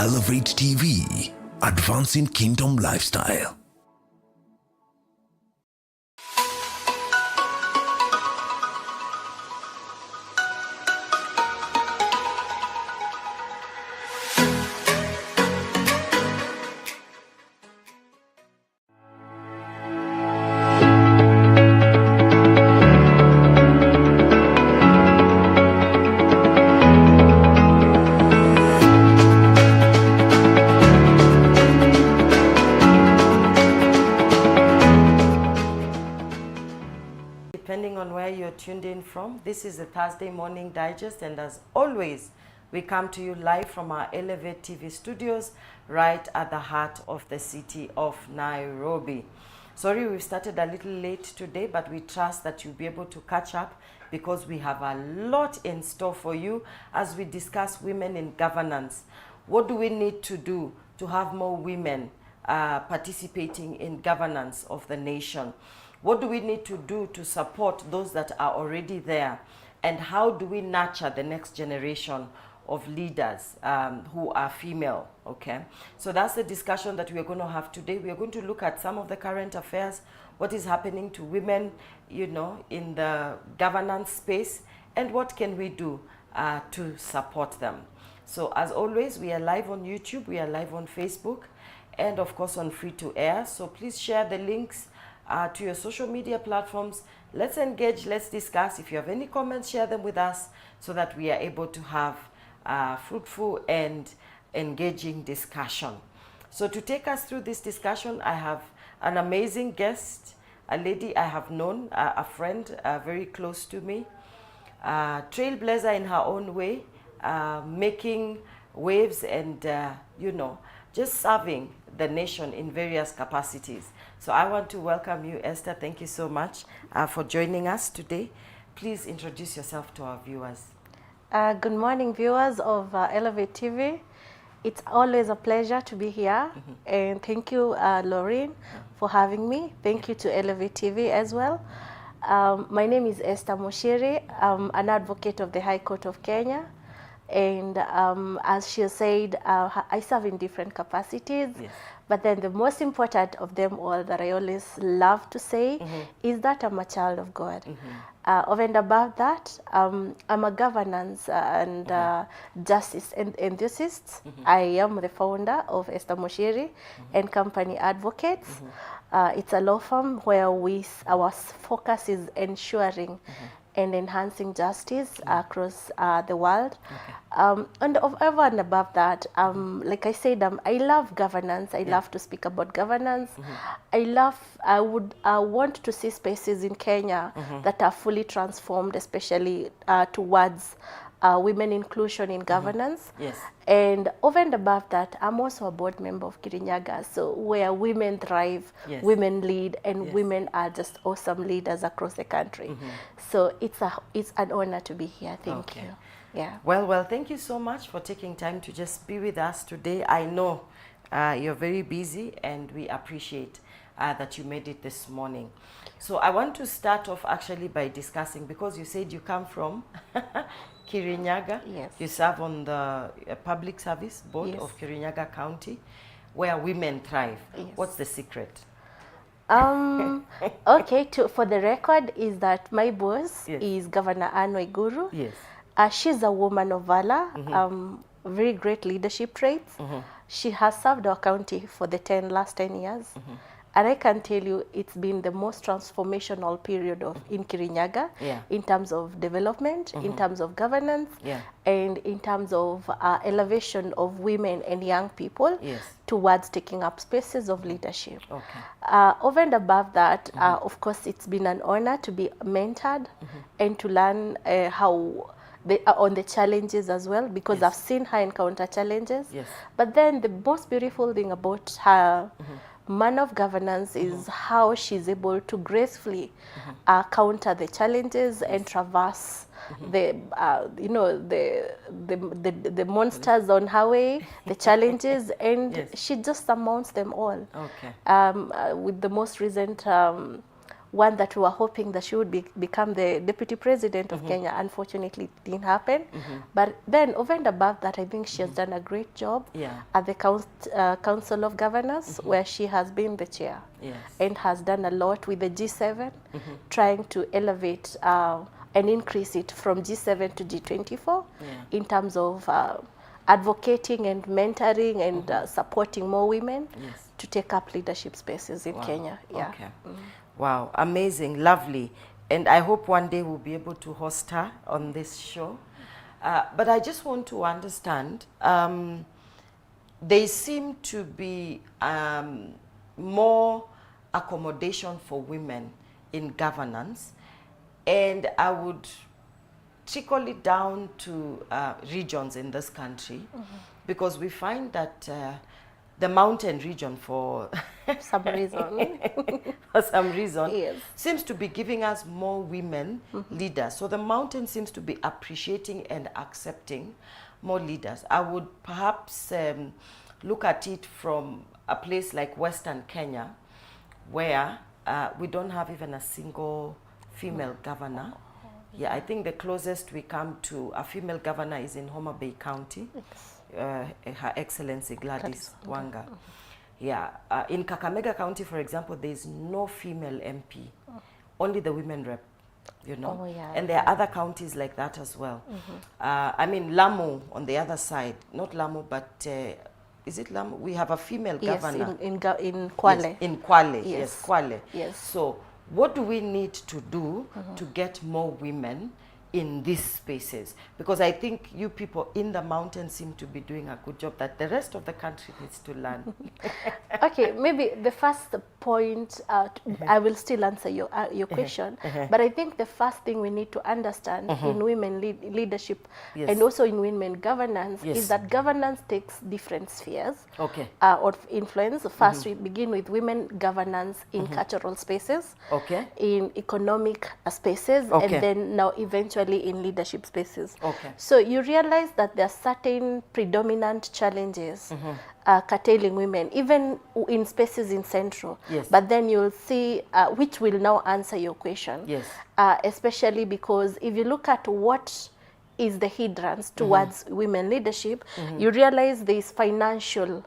Elevate TV, advancing kingdom lifestyle. Depending on where you're tuned in from, this is the Thursday Morning Digest, and as always, we come to you live from our Elevate TV studios right at the heart of the city of Nairobi. Sorry we've started a little late today, but we trust that you'll be able to catch up because we have a lot in store for you as we discuss women in governance. What do we need to do to have more women participating in governance of the nation? What do we need to do to support those that are already there? And how do we nurture the next generation of leaders who are female, okay? So that's the discussion that we're going to have today. We're going to look at some of the current affairs, what is happening to women, you know, in the governance space, and what can we do to support them. So as always, we are live on YouTube, we are live on Facebook, and of course on free to air. So please share the links to your social media platforms. Let's engage, let's discuss. If you have any comments, share them with us so that we are able to have fruitful and engaging discussion. So to take us through this discussion, I have an amazing guest, a lady I have known, a friend very close to me, trailblazer in her own way, making waves and, you know, just serving the nation in various capacities. So I want to welcome you, Esther. Thank you so much for joining us today. Please introduce yourself to our viewers. Good morning, viewers of Elevate TV. It's always a pleasure to be here. And thank you, Laureen, for having me. Thank you to Elevate TV as well. My name is Esther Muchiri. I'm an advocate of the High Court of Kenya. And as she said, I serve in different capacities. Yes. But then the most important of them all that I always love to say is that I'm a child of God. Over and above that, I'm a governance and justice enthusiast. I am the founder of Esther Muchiri and Company Advocates. It's a law firm where our focus is ensuring and enhancing justice across the world. And over and above that, like I said, I love governance. I love to speak about governance. I want to see spaces in Kenya that are fully transformed, especially towards women inclusion in governance. Yes. And over and above that, I'm also a board member of Kirinyaga, so where women thrive, women lead, and women are just awesome leaders across the country. So it's an honor to be here. Thank you. Yeah. Well, thank you so much for taking time to just be with us today. I know you're very busy, and we appreciate that you made it this morning. So I want to start off actually by discussing, because you said you come from Kirinyaga. Yes. You serve on the Public Service Board of Kirinyaga County, where women thrive. Yes. What's the secret? Okay, for the record, is that my boss is Governor Anne Waiguru. Yes. She's a woman of valor, very great leadership traits. She has served our county for the last 10 years. And I can tell you it's been the most transformational period in Kirinyaga in terms of development, in terms of governance, and in terms of elevation of women and young people towards taking up spaces of leadership. Okay. Over and above that, of course, it's been an honor to be mentored and to learn on the challenges as well, because I've seen her encounter challenges. Yes. But then the most beautiful thing about her man of governance is how she's able to gracefully counter the challenges and traverse the monsters on her way, the challenges, and she just surmounts them all. Okay. With the most recent one that we were hoping that she would become the deputy president of Kenya. Unfortunately, it didn't happen. But then over and above that, I think she has done a great job at the Council of Governors, where she has been the chair and has done a lot with the G7, trying to elevate and increase it from G7 to G24 in terms of advocating and mentoring and supporting more women to take up leadership spaces in Kenya. Okay. Wow, amazing, lovely. And I hope one day we'll be able to host her on this show. But I just want to understand, they seem to be more accommodation for women in governance, and I would trickle it down to regions in this country, because we find that the mountain region for some reason seems to be giving us more women leaders. So the mountain seems to be appreciating and accepting more leaders. I would perhaps look at it from a place like Western Kenya, where we don't have even a single female governor. Yeah, I think the closest we come to a female governor is in Homa Bay County. Her Excellency Gladys Wanga. Yeah, in Kakamega County, for example, there is no female MP, only the women rep, you know. And there are other counties like that as well. I mean, Lamu on the other side, not Lamu, but is it Lamu? We have a female governor. In Kwale. Yes, in Kwale, yes, Kwale. Yes. So what do we need to do to get more women in these spaces? Because I think you people in the mountains seem to be doing a good job that the rest of the country needs to learn. Okay, maybe the first point, I will still answer your question, but I think the first thing we need to understand in women leadership and also in women governance is that governance takes different spheres of influence. First, we begin with women governance in cultural spaces, in economic spaces, and then now eventually in leadership spaces. So you realize that there are certain predominant challenges curtailing women, even in spaces in Central. But then you'll see, which will now answer your question, especially because if you look at what is the hindrance towards women leadership, you realize there is financial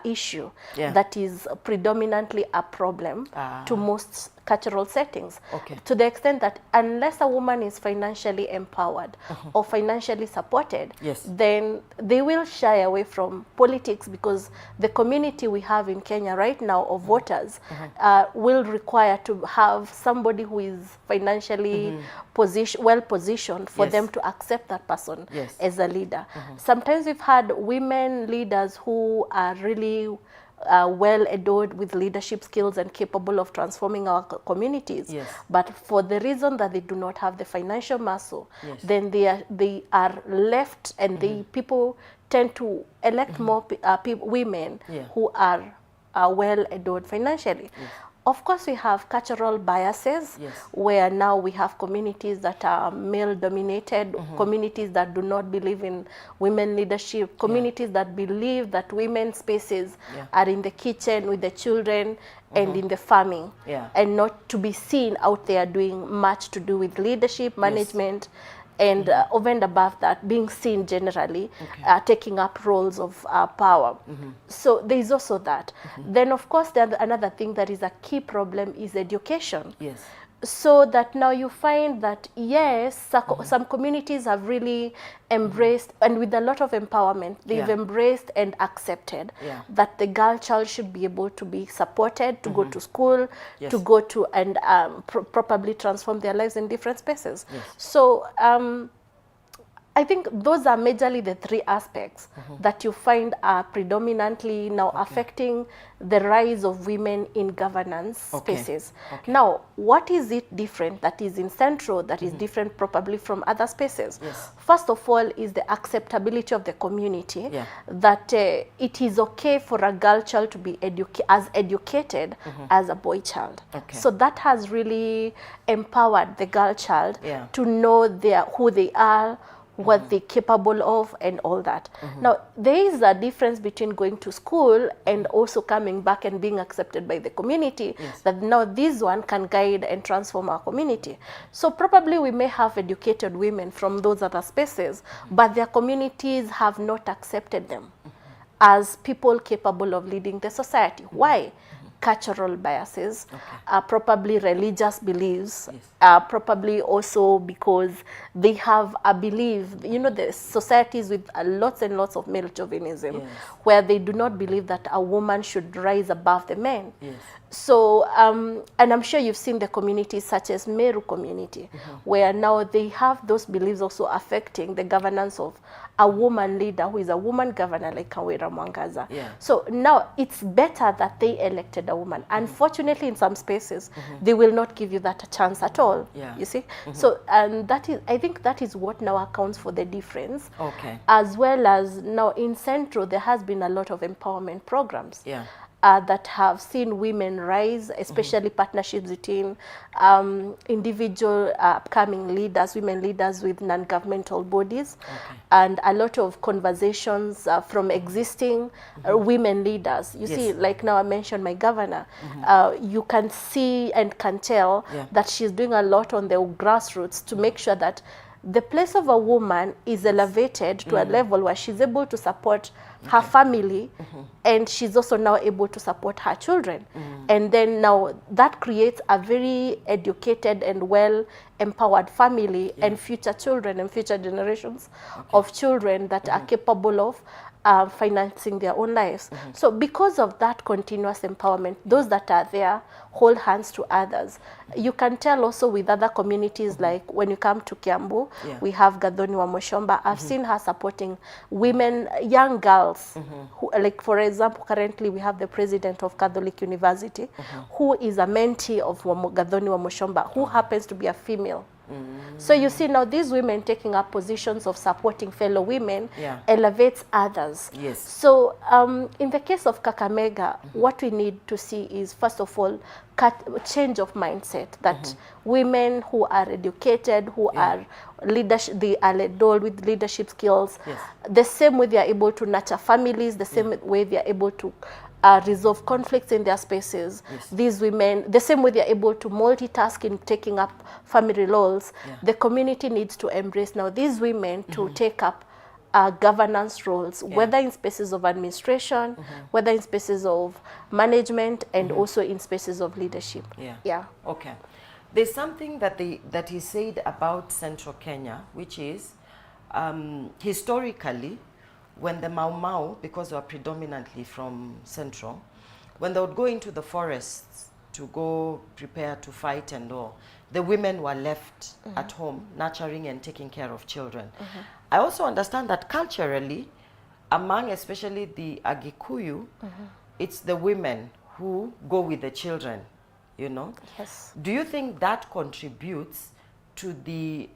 issue that is predominantly a problem to most cultural settings, to the extent that unless a woman is financially empowered or financially supported, then they will shy away from politics, because the community we have in Kenya right now of voters will require to have somebody who is financially well positioned for them to accept that person as a leader. Sometimes we've had women leaders who are really well endowed with leadership skills and capable of transforming our communities, but for the reason that they do not have the financial muscle, then they are left, and people tend to elect more women who are well endowed financially. Of course, we have cultural biases, where now we have communities that are male-dominated, communities that do not believe in women leadership, communities that believe that women's spaces are in the kitchen with the children and in the farming, and not to be seen out there doing much to do with leadership, management, and over and above that, being seen generally, taking up roles of power. So there is also that. Then, of course, another thing that is a key problem is education. So that now you find that, yes, some communities have really embraced, and with a lot of empowerment, they've embraced and accepted that the girl child should be able to be supported, to go to school, to go to and probably transform their lives in different spaces. So I think those are majorly the three aspects that you find are predominantly now affecting the rise of women in governance spaces. Now, what is it different that is in Central that is different probably from other spaces? First of all is the acceptability of the community, that it is okay for a girl child to be as educated as a boy child. So that has really empowered the girl child to know who they are, what they're capable of and all that. Now, there is a difference between going to school and also coming back and being accepted by the community, that now this one can guide and transform our community. So probably we may have educated women from those other spaces, but their communities have not accepted them as people capable of leading the society. Why? Cultural biases, probably religious beliefs, probably also because they have a belief, you know, the societies with lots and lots of male chauvinism, where they do not believe that a woman should rise above the men. So, and I'm sure you've seen the communities such as Meru community, where now they have those beliefs also affecting the governance of a woman leader who is a woman governor like Kawira Mwangaza. So now it's better that they elected a woman. Unfortunately, in some spaces, they will not give you that a chance at all, you see. So, and that is, I think that is what now accounts for the difference. As well as now in Central, there has been a lot of empowerment programs. That have seen women rise, especially partnerships between individual upcoming leaders, women leaders with non-governmental bodies, and a lot of conversations from existing women leaders. You see, like now I mentioned my governor, you can see and can tell that she's doing a lot on the grassroots to make sure that the place of a woman is elevated to a level where she's able to support her family, and she's also now able to support her children. And then now that creates a very educated and well empowered family and future children and future generations of children that are capable of financing their own lives. So because of that continuous empowerment, those that are there hold hands to others. You can tell also with other communities, like when you come to Kiambu, we have Gathoni wa Moshomba. I've seen her supporting women, young girls, who, like for example, currently we have the president of Catholic University, who is a mentee of Gathoni wa Moshomba, who happens to be a female. So you see now these women taking up positions of supporting fellow women elevates others. So in the case of Kakamega, what we need to see is, first of all, change of mindset, that women who are educated, who are leadership, they are adult with leadership skills, the same way they are able to nurture families, the same way they are able to resolve conflicts in their spaces. These women, the same way they are able to multitask in taking up family roles, the community needs to embrace now these women to take up governance roles, whether in spaces of administration, whether in spaces of management, and also in spaces of leadership. Okay. There's something that he said about Central Kenya, which is historically, when the Mau Mau, because they were predominantly from Central, when they would go into the forests to go prepare to fight and all, the women were left at home, nurturing and taking care of children. I also understand that culturally, among especially the Agikuyu, it's the women who go with the children, you know? Do you think that contributes to the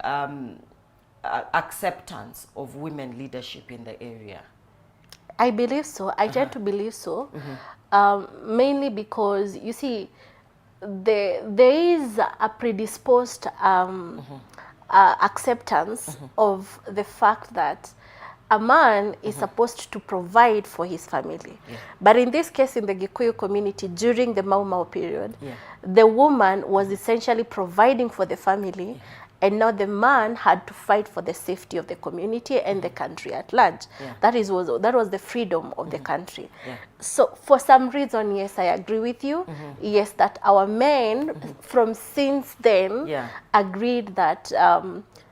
acceptance of women leadership in the area? I believe so. I tend to believe so, mainly because, you see, there is a predisposed acceptance of the fact that a man is supposed to provide for his family. But in this case, in the Gikuyu community, during the Mau Mau period, the woman was essentially providing for the family, and now the man had to fight for the safety of the community and the country at large. That was the freedom of the country. So for some reason, yes, I agree with you. Yes, that our men from since then agreed that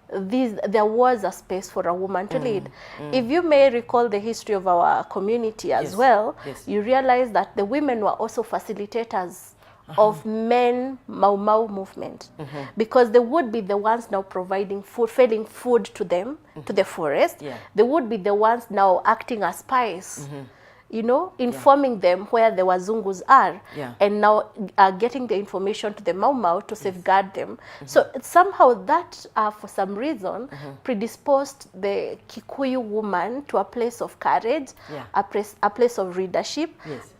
there was a space for a woman to lead. If you may recall the history of our community as well, you realize that the women were also facilitators of men Mau Mau movement, because they would be the ones now providing food, feeding food to them, to the forest. They would be the ones now acting as spies, you know, informing them where the Wazungus are, and now getting the information to the Mau Mau to safeguard them. So somehow that, for some reason, predisposed the Kikuyu woman to a place of courage, a place of leadership,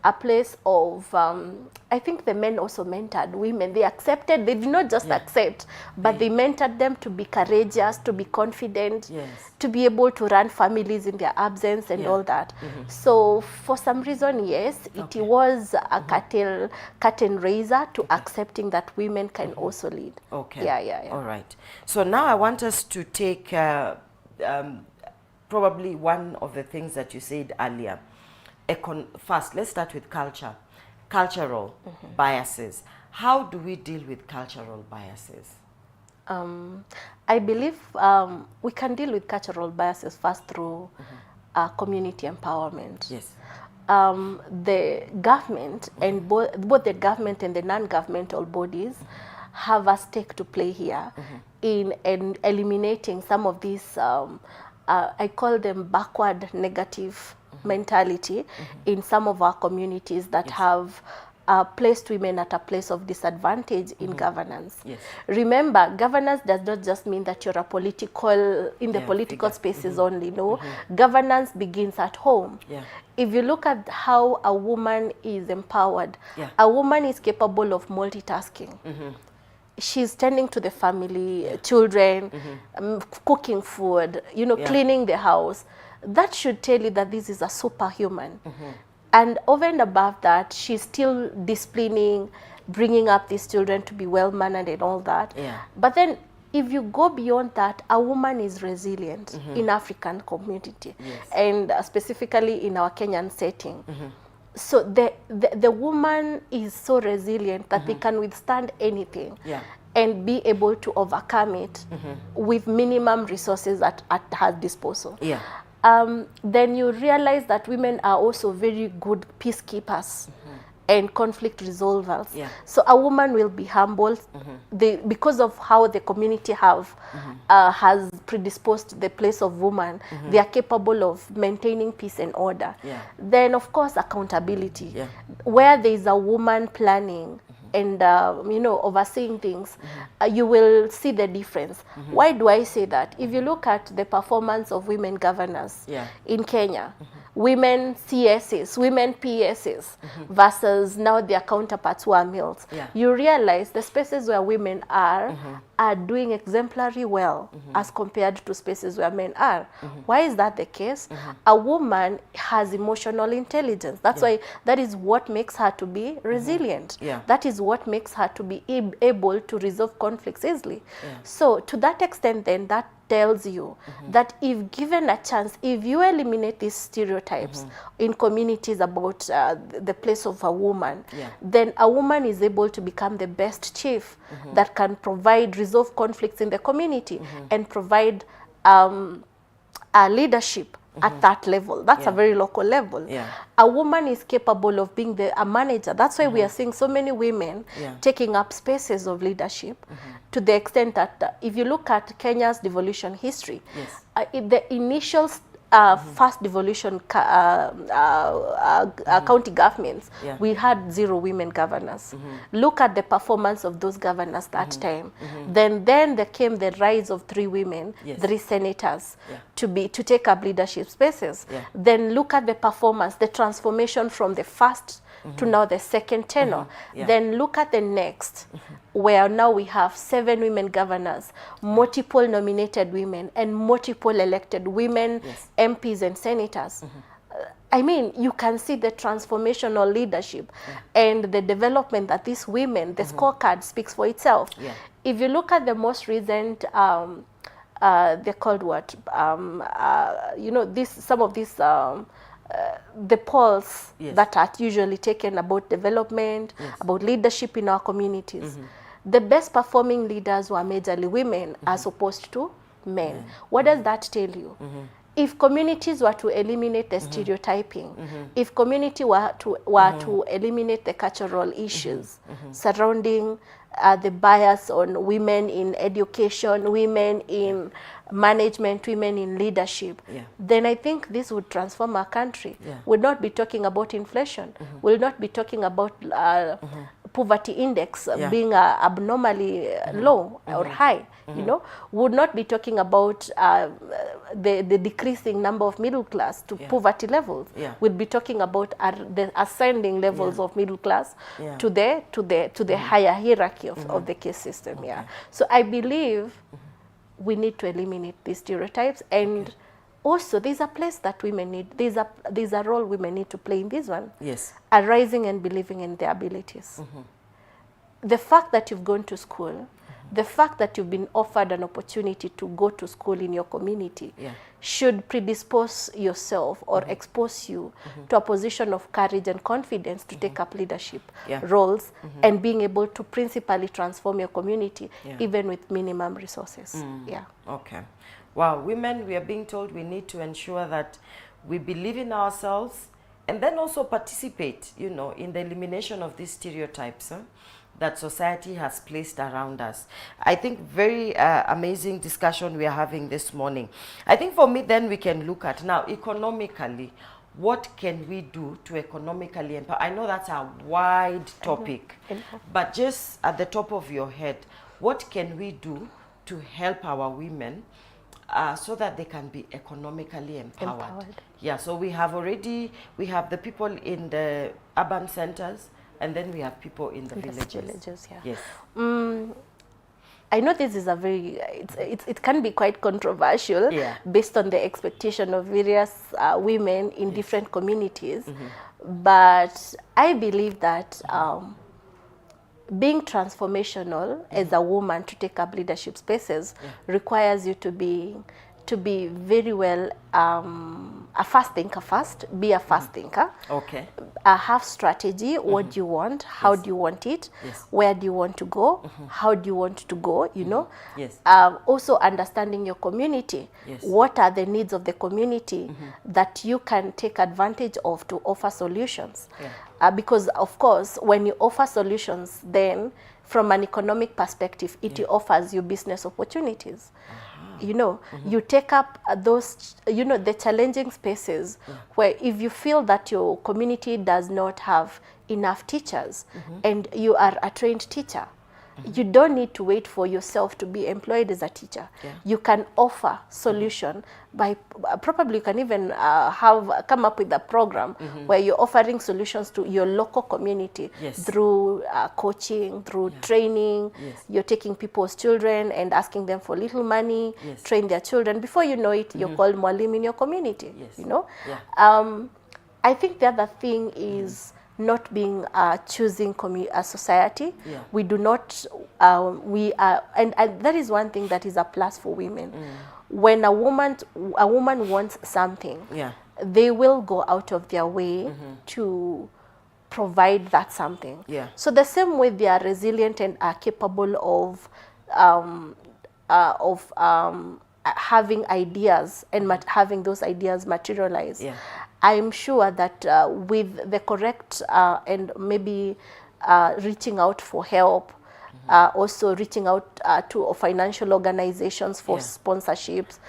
a place of, I think the men also mentored women. They accepted, they did not just accept, but they mentored them to be courageous, to be confident, to be able to run families in their absence and all that. So for some reason, yes, it was a curtain raiser to accepting that women can also lead. Okay. Yeah. All right. So now I want us to take probably one of the things that you said earlier. First, let's start with cultural biases. How do we deal with cultural biases? I believe we can deal with cultural biases first through community empowerment. Yes. The government and both the government and the non-governmental bodies have a stake to play here in eliminating some of these, I call them backward negative mentality in some of our communities that have placed women at a place of disadvantage in governance. Yes. Remember, governance does not just mean that you're a political, in the political spaces only, no. Governance begins at home. If you look at how a woman is empowered, a woman is capable of multitasking. She's tending to the family, children, cooking food, you know, cleaning the house. That should tell you that this is a superhuman. And over and above that, she's still disciplining, bringing up these children to be well-mannered and all that. But then if you go beyond that, a woman is resilient in African community and specifically in our Kenyan setting. So the woman is so resilient that they can withstand anything and be able to overcome it with minimum resources at her disposal. Then you realize that women are also very good peacekeepers and conflict resolvers. So a woman will be humble because of how the community has predisposed the place of woman. They are capable of maintaining peace and order. Then of course accountability, where there is a woman planning and you know, overseeing things, you will see the difference. Why do I say that? If you look at the performance of women governors in Kenya, women CSs, women PSs versus now their counterparts who are males, you realize the spaces where women are doing exemplary well as compared to spaces where men are. Why is that the case? A woman has emotional intelligence. That's why that is what makes her to be resilient. That is what makes her to be able to resolve conflicts easily. So to that extent then, that tells you that if given a chance, if you eliminate these stereotypes in communities about the place of a woman, then a woman is able to become the best chief that can resolve conflicts in the community and provide leadership at that level. That's a very local level. A woman is capable of being a manager. That's why we are seeing so many women taking up spaces of leadership to the extent that if you look at Kenya's devolution history, the initial first devolution county governments, we had 0 women governors. Look at the performance of those governors that time. Then there came the rise of 3 women, 3 senators to take up leadership spaces. Then look at the performance, the transformation from the first to now the second tenure. Then look at the next, where now we have 7 women governors, multiple nominated women, and multiple elected women MPs and senators. I mean, you can see the transformational leadership and the development that these women, the scorecard speaks for itself. If you look at the most recent, they're called what? You know, some of these the polls that are usually taken about development, about leadership in our communities. The best performing leaders were majorly women as opposed to men. What does that tell you? If communities were to eliminate the stereotyping, if community were to eliminate the cultural issues surrounding the bias on women in education, women in management, women in leadership, then I think this would transform our country. We'll not be talking about inflation. We'll not be talking about poverty index Yeah. being abnormally low or high, you know, would not be talking about the decreasing number of middle class to Yeah. poverty levels. Yeah. We'd be talking about the ascending levels of middle class Yeah. to the higher hierarchy of the caste system. Yeah. So I believe we need to eliminate these stereotypes, and also there's a place that women need, there's a role women need to play in this one. Yes. Arising and believing in their abilities. The fact that you've gone to school, the fact that you've been offered an opportunity to go to school in your community should predispose yourself or expose you to a position of courage and confidence to take up leadership roles and being able to principally transform your community even with minimum resources. Yeah. Okay. Wow, women, we are being told we need to ensure that we believe in ourselves and then also participate, you know, in the elimination of these stereotypes that society has placed around us. I think very amazing discussion we are having this morning. I think for me then we can look at now economically, what can we do to economically empower? I know that's a wide topic, but just at the top of your head, what can we do to help our women so that they can be economically empowered? Yeah, so we have the people in the urban centers, and then we have people in the villages. Yeah. Yes. I know this is a very, it can be quite controversial based on the expectation of various women in different communities. But I believe that being transformational as a woman to take up leadership spaces requires you to be very well a fast thinker first, be a fast thinker. Okay. Have strategy, what do you want, how do you want it, where do you want to go, how do you want to go, you know. Yes. Also understanding your community, what are the needs of the community that you can take advantage of to offer solutions. Because of course, when you offer solutions, then from an economic perspective, it offers you business opportunities. You know, you take up those, you know, the challenging spaces where if you feel that your community does not have enough teachers and you are a trained teacher, you don't need to wait for yourself to be employed as a teacher. You can offer solution by probably you can even come up with a program where you're offering solutions to your local community through coaching, through training. You're taking people's children and asking them for little money, train their children. Before you know it, you're called Mwalim in your community. You know, I think the other thing is not being choosing a society. We do not, we are, and that is one thing that is a plus for women. When a woman wants something, they will go out of their way to provide that something. So the same way they are resilient and are capable of having ideas and having those ideas materialize. I'm sure that with the correct and maybe reaching out for help, also reaching out to financial organizations for sponsorships.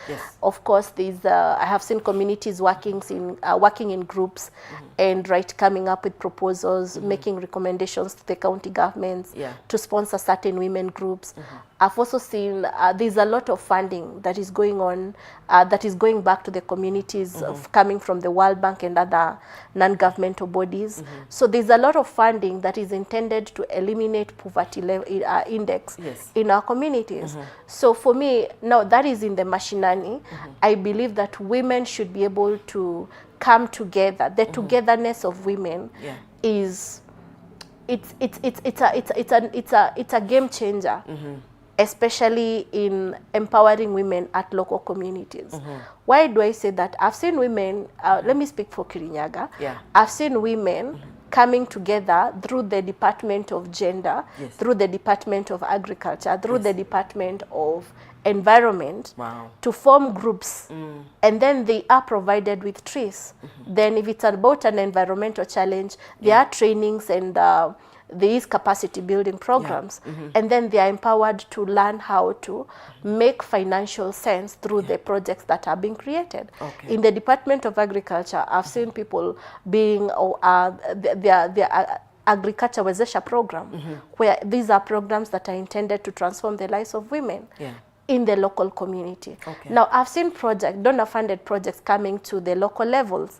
Of course, these I have seen communities working in groups and coming up with proposals, making recommendations to the county governments to sponsor certain women groups. I've also seen there's a lot of funding that is going on, that is going back to the communities coming from the World Bank and other non-governmental bodies. So there's a lot of funding that is intended to eliminate poverty index in our communities. So for me, now that is in the mashinani, I believe that women should be able to come together. The togetherness of women is it's a game changer. Especially in empowering women at local communities. Why do I say that? I've seen women, let me speak for Kirinyaga, I've seen women coming together through the Department of Gender, through the Department of Agriculture, through the Department of Environment, to form groups, and then they are provided with trees. Then if it's about an environmental challenge, there are trainings and there is capacity building programs, and then they are empowered to learn how to make financial sense through the projects that are being created. In the Department of Agriculture, I've seen people being Agriculture Wezesha program, where these are programs that are intended to transform the lives of women in the local community. Now, I've seen donor-funded projects coming to the local levels,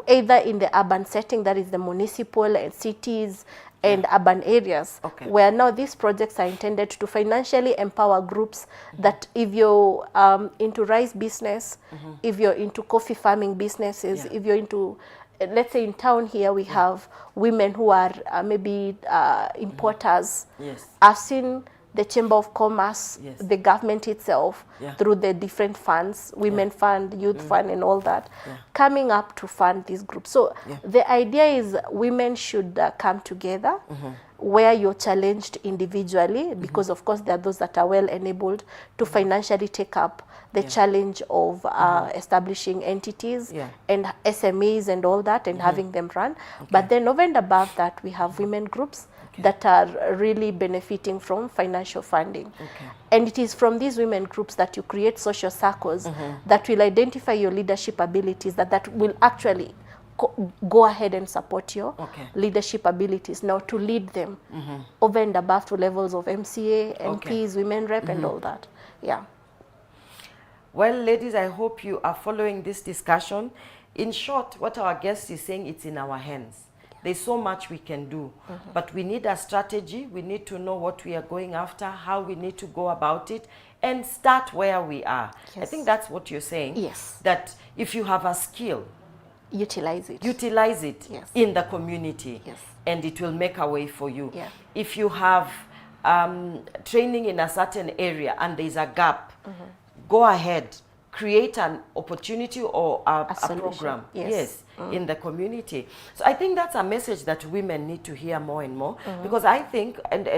either in the urban setting, that is the municipal and cities and urban areas, where now these projects are intended to financially empower groups that if you're into rice business, if you're into coffee farming businesses, if you're into, let's say in town here, we have women who are maybe importers. I've seen the Chamber of Commerce, the government itself, through the different funds, Women Fund, Youth Fund, and all that, coming up to fund these groups. So the idea is women should come together, where you're challenged individually, because of course there are those that are well enabled to financially take up the challenge of establishing entities and SMEs and all that, and having them run. But then over and above that, we have women groups that are really benefiting from financial funding. And it is from these women groups that you create social circles that will identify your leadership abilities, that will actually go ahead and support your leadership abilities now to lead them over and above to levels of MCA, MPs, women rep, and all that. Well, ladies, I hope you are following this discussion. In short, what our guest is saying, it's in our hands. There's so much we can do, but we need a strategy. We need to know what we are going after, how we need to go about it, and start where we are. I think that's what you're saying. That if you have a skill, utilize it. Utilize it in the community, and it will make a way for you. If you have training in a certain area and there's a gap, go ahead, create an opportunity or a program in the community. So I think that's a message that women need to hear more and more, because I think, and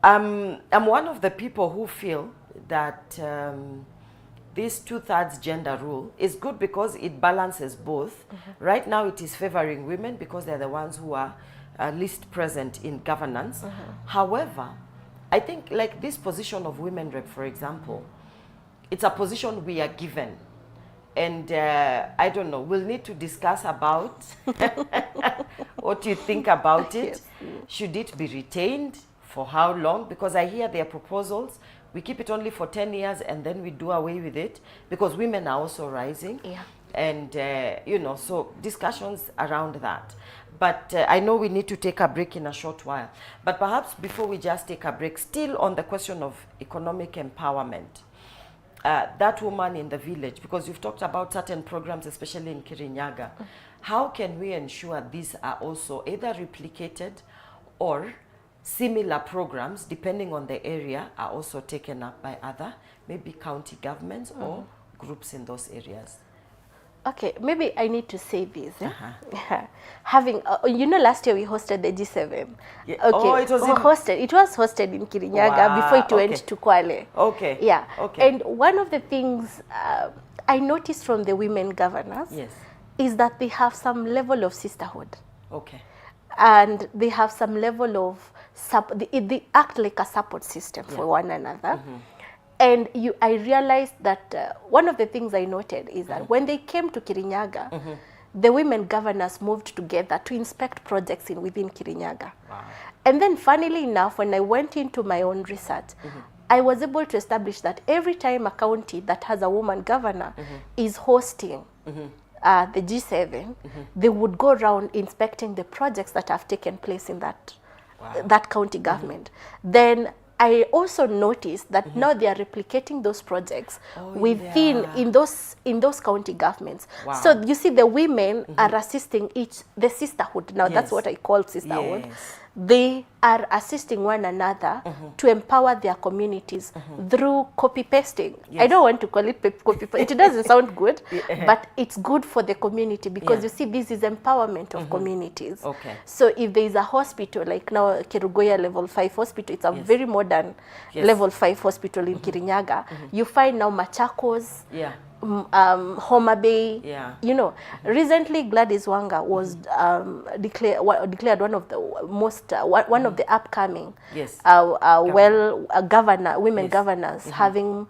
I'm one of the people who feel that this 2/3 gender rule is good because it balances both. Right now it is favoring women because they're the ones who are least present in governance. However, I think like this position of women rep, for example, it's a position we are given. And I don't know, we'll need to discuss about what you think about it. Should it be retained? For how long? Because I hear their proposals. We keep it only for 10 years and then we do away with it, because women are also rising. And, you know, so discussions around that. But I know we need to take a break in a short while. But perhaps before we just take a break, still on the question of economic empowerment, that woman in the village, because you've talked about certain programs, especially in Kirinyaga, how can we ensure these are also either replicated or similar programs, depending on the area, are also taken up by other, maybe county governments or groups in those areas? Okay, maybe I need to say this. Having, you know, last year we hosted the G7. Okay. Oh, it was hosted. It was hosted in Kirinyaga before it went to Kwale. And one of the things I noticed from the women governors is that they have some level of sisterhood. And they have some level of they act like a support system for one another. And I realized that one of the things I noted is that when they came to Kirinyaga, the women governors moved together to inspect projects within Kirinyaga. And then funnily enough, when I went into my own research, I was able to establish that every time a county that has a woman governor is hosting the G7, they would go around inspecting the projects that have taken place in that county government. Then I also noticed that now they are replicating those projects within in those county governments. So you see, the women are assisting the sisterhood. Now that's what I call sisterhood. They are assisting one another to empower their communities through copy pasting. I don't want to call it copy pasting. It doesn't sound good, but it's good for the community, because you see, this is empowerment of communities. So if there is a hospital, like now Kirugoya level 5 hospital, it's a very modern level 5 hospital in Kirinyaga. You find now Machakos, Homa Bay, you know. Recently, Gladys Wanga was declared one of the most, one of the upcoming women governors, having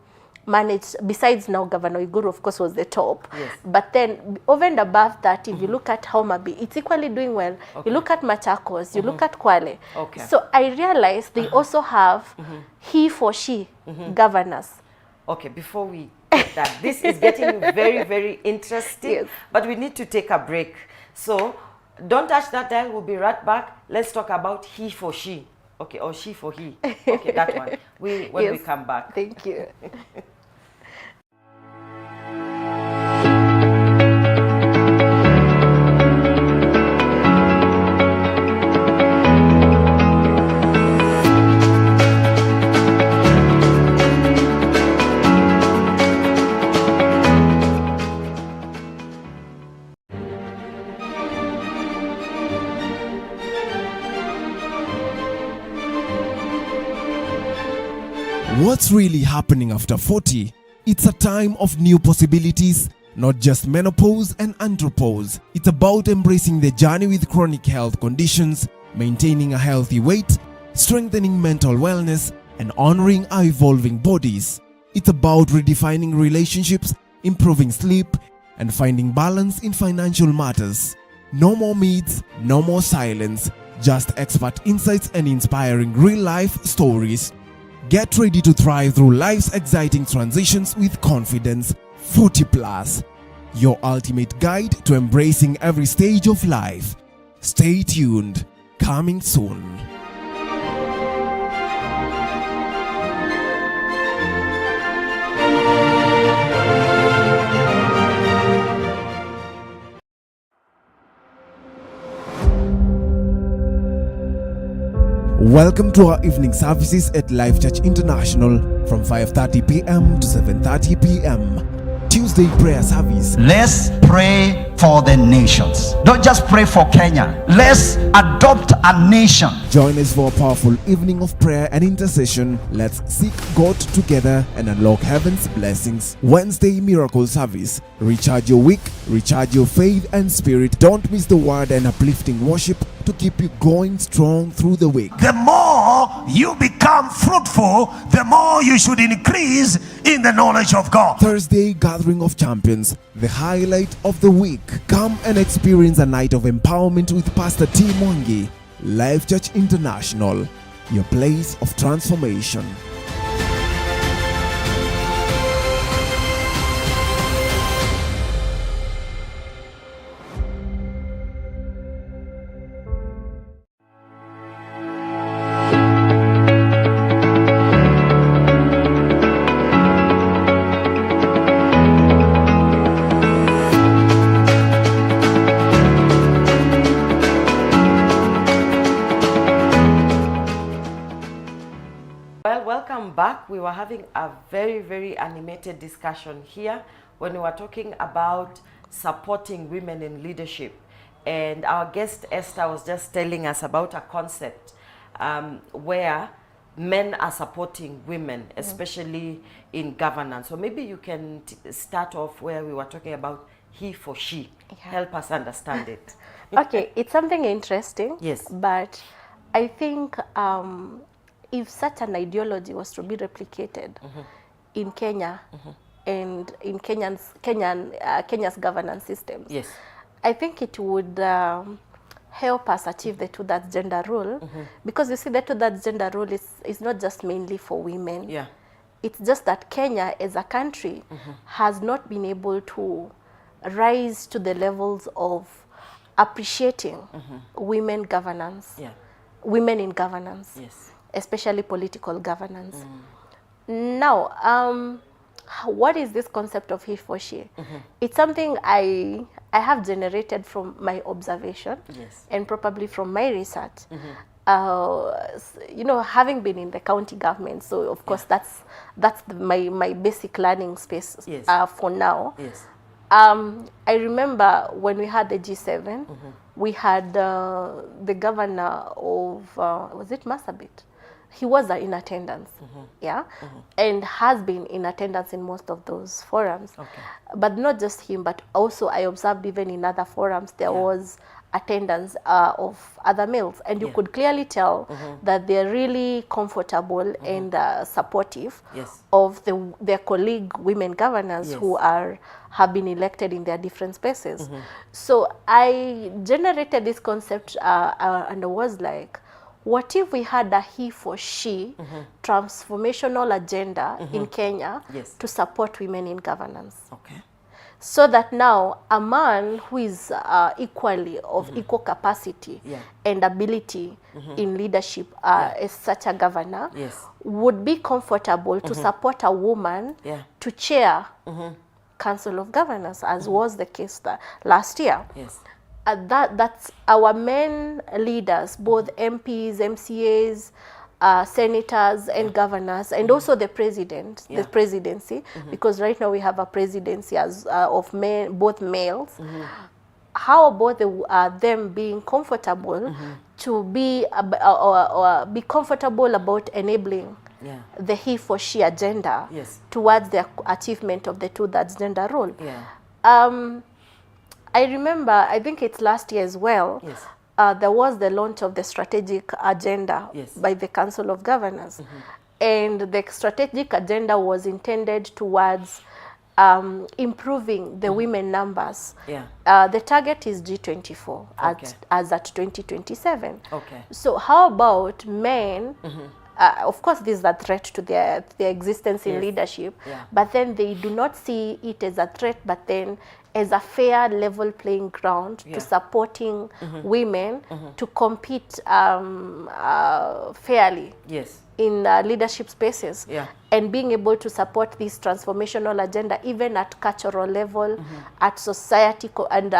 managed, besides now Governor Iguru, of course, was the top. Yes. But then over and above that, if you look at Homa Bay, it's equally doing well. Okay. You look at Machakos, you look at Kwale. Okay. So I realized they also have he for she governors. Okay, before we get that, this is getting very, very interesting, Yes. but we need to take a break. So don't touch that dial, we'll be right back. Let's talk about he for she. Okay, or she for he. Okay, that one. When we Yes. come back. Thank you. What's really happening after 40? It's a time of new possibilities, not just menopause and andropause. It's about embracing the journey with chronic health conditions, maintaining a healthy weight, strengthening mental wellness, and honoring our evolving bodies. It's about redefining relationships, improving sleep, and finding balance in financial matters. No more myths, no more silence, just expert insights and inspiring real-life stories. Get ready to thrive through life's exciting transitions with confidence. 40 Plus, your ultimate guide to embracing every stage of life. Stay tuned. Coming soon. Welcome to our evening services at Life Church International from 5:30 p.m. to 7:30 p.m. Tuesday prayer service. Let's pray for the nations. Don't just pray for Kenya. Let's adopt a nation. Join us for a powerful evening of prayer and intercession. Let's seek God together and unlock heaven's blessings. Wednesday miracle service. Recharge your week, recharge your faith and spirit. Don't miss the word and uplifting worship to keep you going strong through the week. The more you become fruitful, the more you should increase in the knowledge of God. Thursday gathering of champions, the highlight of the week. Come and experience a night of empowerment with Pastor T. Mwangi. Life Church International, your place of transformation. Back, we were having a very, very animated discussion here when we were talking about supporting women in leadership. And our guest Esther was just telling us about a concept where men are supporting women, especially in governance. So maybe you can start off where we were talking about he for she. Yeah. Help us understand it. Okay, it's something interesting. Yes. But I think if such an ideology was to be replicated in Kenya and in Kenya's governance systems, yes, I think it would help us achieve the 2/3 gender rule, because you see the 2/3 gender rule is not just mainly for women. Yeah. It's just that Kenya as a country has not been able to rise to the levels of appreciating women governance, women in governance. Yes. Especially political governance. Now, what is this concept of he for she? It's something I have generated from my observation, and probably from my research. You know, having been in the county government, so of course that's my basic learning space for now. Yes. I remember when we had the G7, we had the governor of was it Marsabit? He was in attendance, and has been in attendance in most of those forums. Okay. But not just him, but also I observed even in other forums, there was attendance of other males, and you could clearly tell that they're really comfortable and supportive of their colleague women governors who have been elected in their different spaces. So I generated this concept and I was like, what if we had a he for she transformational agenda in Kenya to support women in governance? Okay. So that now a man who is equally of equal capacity and ability in leadership as such a governor would be comfortable to support a woman to chair Council of Governors, as was the case last year. Yes. That's our men leaders, both MPs, MCAs, senators and governors, and also the president, the presidency, because right now we have a presidency as of both males. How about them being comfortable to be comfortable about enabling the he for she agenda towards the achievement of the 2/3 gender role? I remember, I think it's last year as well, there was the launch of the strategic agenda by the Council of Governors. And the strategic agenda was intended towards improving the women numbers. The target is G24 as at 2027. So how about men? Of course, this is a threat to their existence in leadership, but then they do not see it as a threat, but then as a fair level playing ground to supporting women to compete fairly in leadership spaces, and being able to support this transformational agenda even at cultural level, at society and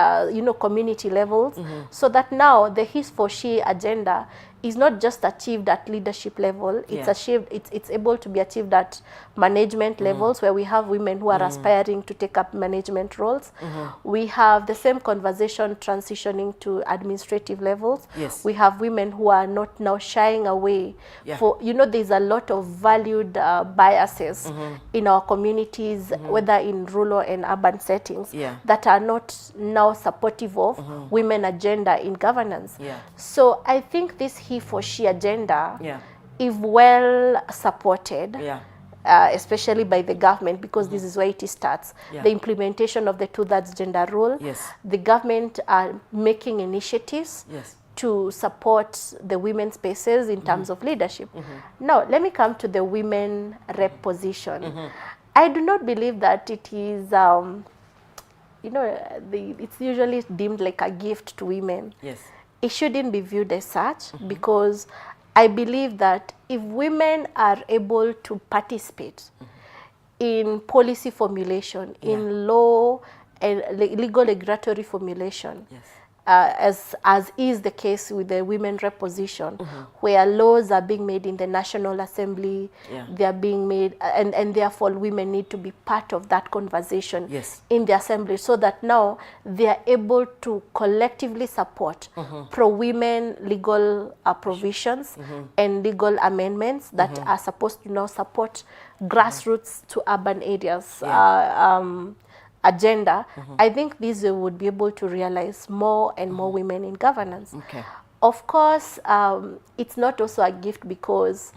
community levels, so that now the he for she agenda is not just achieved at leadership level, it's able to be achieved at management levels, where we have women who are aspiring to take up management roles. We have the same conversation transitioning to administrative levels. We have women who are not now shying away for, there's a lot of valued biases in our communities, whether in rural and urban settings, that are not now supportive of women agenda in governance. So I think this he for she agenda, if well supported, especially by the government, because this is where it starts, the implementation of the 2/3 gender rule, the government are making initiatives to support the women's spaces in terms of leadership. Now, let me come to the women rep position. I do not believe that it is, it's usually deemed like a gift to women. It shouldn't be viewed as such, because I believe that if women are able to participate in policy formulation, in law and legal regulatory formulation, as is the case with the women rep position, where laws are being made in the National Assembly, they are being made, and therefore women need to be part of that conversation in the Assembly, so that now they are able to collectively support pro-women legal provisions and legal amendments that are supposed to now support grassroots to urban areas agenda. I think this would be able to realize more and more women in governance. Of course, it's not also a gift, because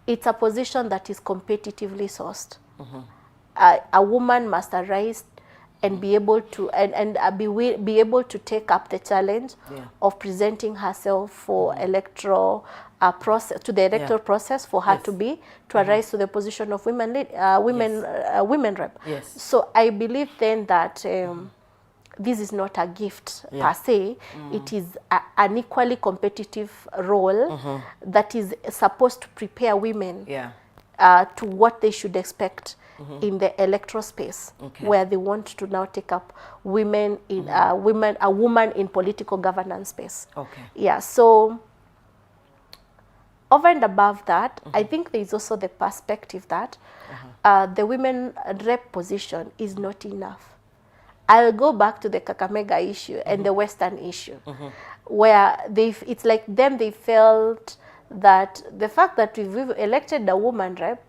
it's a position that is competitively sourced. A woman must arise and be able to be able to take up the challenge of presenting herself for electoral process, to the electoral process, for her to arise to the position of women rep. So I believe then that this is not a gift per se. It is an equally competitive role that is supposed to prepare women to what they should expect in the electoral space, where they want to now take up women in a woman in political governance space. So over and above that, I think there is also the perspective that the women rep position is not enough. I'll go back to the Kakamega issue and the Western issue, where it's like they felt that the fact that we've elected a woman rep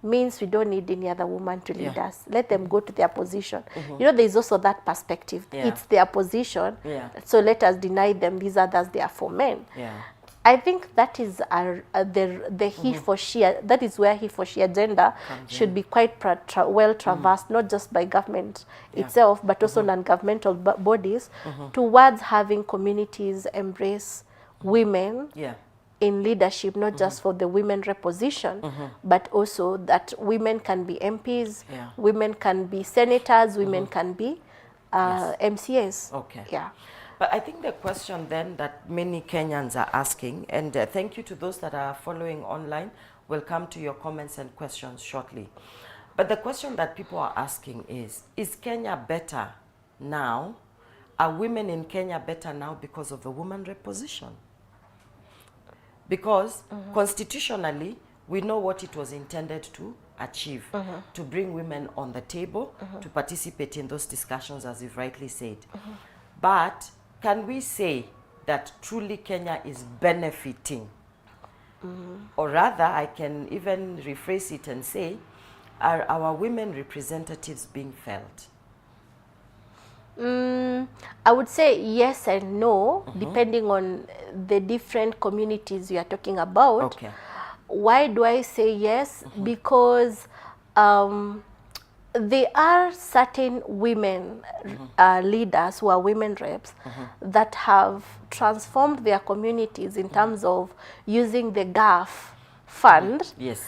means we don't need any other woman to lead us. Let them go to their position. You know, there's also that perspective. Yeah. It's their position, Yeah. so let us deny them. These others, they are for men. Yeah. I think that is the he for she, that is where he for she agenda should be quite well traversed, not just by government itself, but also non-governmental bodies, towards having communities embrace women in leadership, not just for the women rep position, but also that women can be MPs, women can be senators, women can be MCAs. Okay. Yeah. But I think the question then that many Kenyans are asking, and thank you to those that are following online, we'll come to your comments and questions shortly. But the question that people are asking is Kenya better now? Are women in Kenya better now because of the woman rep position? Because constitutionally, we know what it was intended to achieve, to bring women on the table, to participate in those discussions, as you've rightly said. But can we say that truly Kenya is benefiting? Or rather, I can even rephrase it and say, are our women representatives being felt? I would say yes and no, depending on the different communities we are talking about. Okay. Why do I say yes? Because there are certain women leaders who are women reps that have transformed their communities in terms of using the GAF fund. Yes.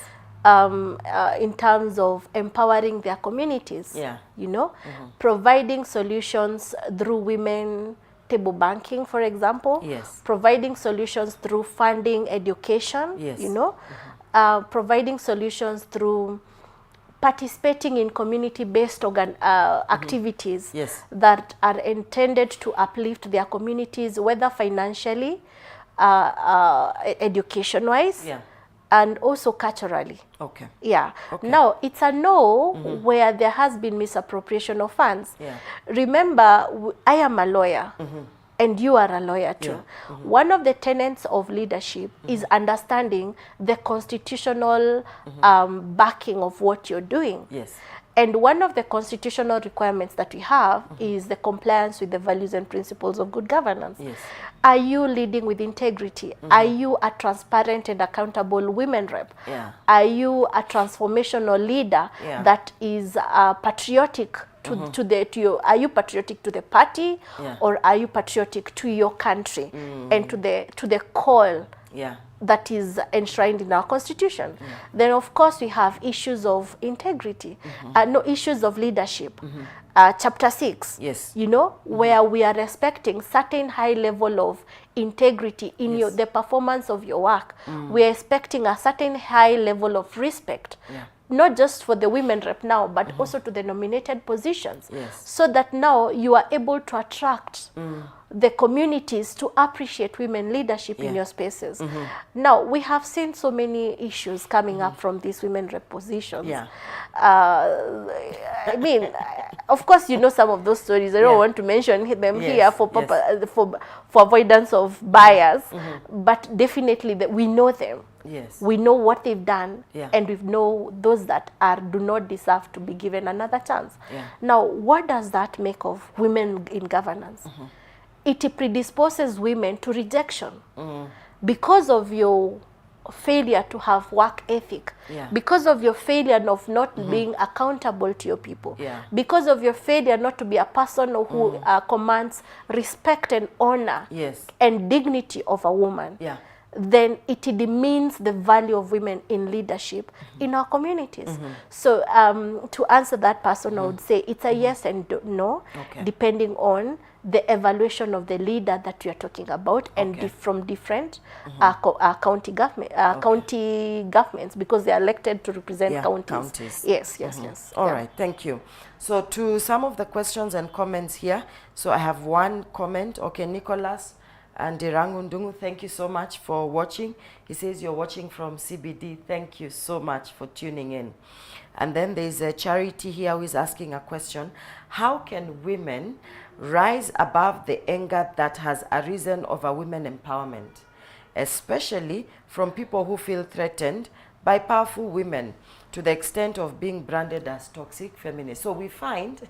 In terms of empowering their communities, you know, providing solutions through women table banking, for example, providing solutions through funding education, you know, providing solutions through participating in community-based activities that are intended to uplift their communities, whether financially, education-wise, and also culturally. Okay. Yeah. Okay. Now, it's a no where there has been misappropriation of funds. Remember, I am a lawyer. And you are a lawyer too. One of the tenets of leadership is understanding the constitutional backing of what you're doing. And one of the constitutional requirements that we have is the compliance with the values and principles of good governance. Are you leading with integrity? Are you a transparent and accountable women rep? Are you a transformational leader that is patriotic are you patriotic to the party, or are you patriotic to your country and to the call that is enshrined in our constitution? Then of course we have issues of integrity, no, issues of leadership. Chapter 6, you know, where we are respecting certain high level of integrity in the performance of your work. We are expecting a certain high level of respect, not just for the women rep now, but also to the nominated positions, so that now you are able to attract the communities to appreciate women leadership in your spaces. Now, we have seen so many issues coming up from these women rep positions. I mean, of course, you know some of those stories. I don't want to mention them here for avoidance of bias, but definitely that we know them. We know what they've done, and we know those that do not deserve to be given another chance. Now, what does that make of women in governance? It predisposes women to rejection because of your failure to have work ethic, because of your failure of not being accountable to your people, because of your failure not to be a person who commands respect and honor and dignity of a woman. Then it demeans the value of women in leadership in our communities. So to answer that person, I would say it's a yes and no, depending on the evaluation of the leader that we are talking about, and from different county governments, because they are elected to represent counties. Yes. All right, thank you. So to some of the questions and comments here, so I have one comment. Okay, Nicholas and Dirangundungu, thank you so much for watching. He says you're watching from CBD. Thank you so much for tuning in. And then there's a Charity here who is asking a question. How can women rise above the anger that has arisen over women empowerment? especially from people who feel threatened by powerful women to the extent of being branded as toxic feminists. So we find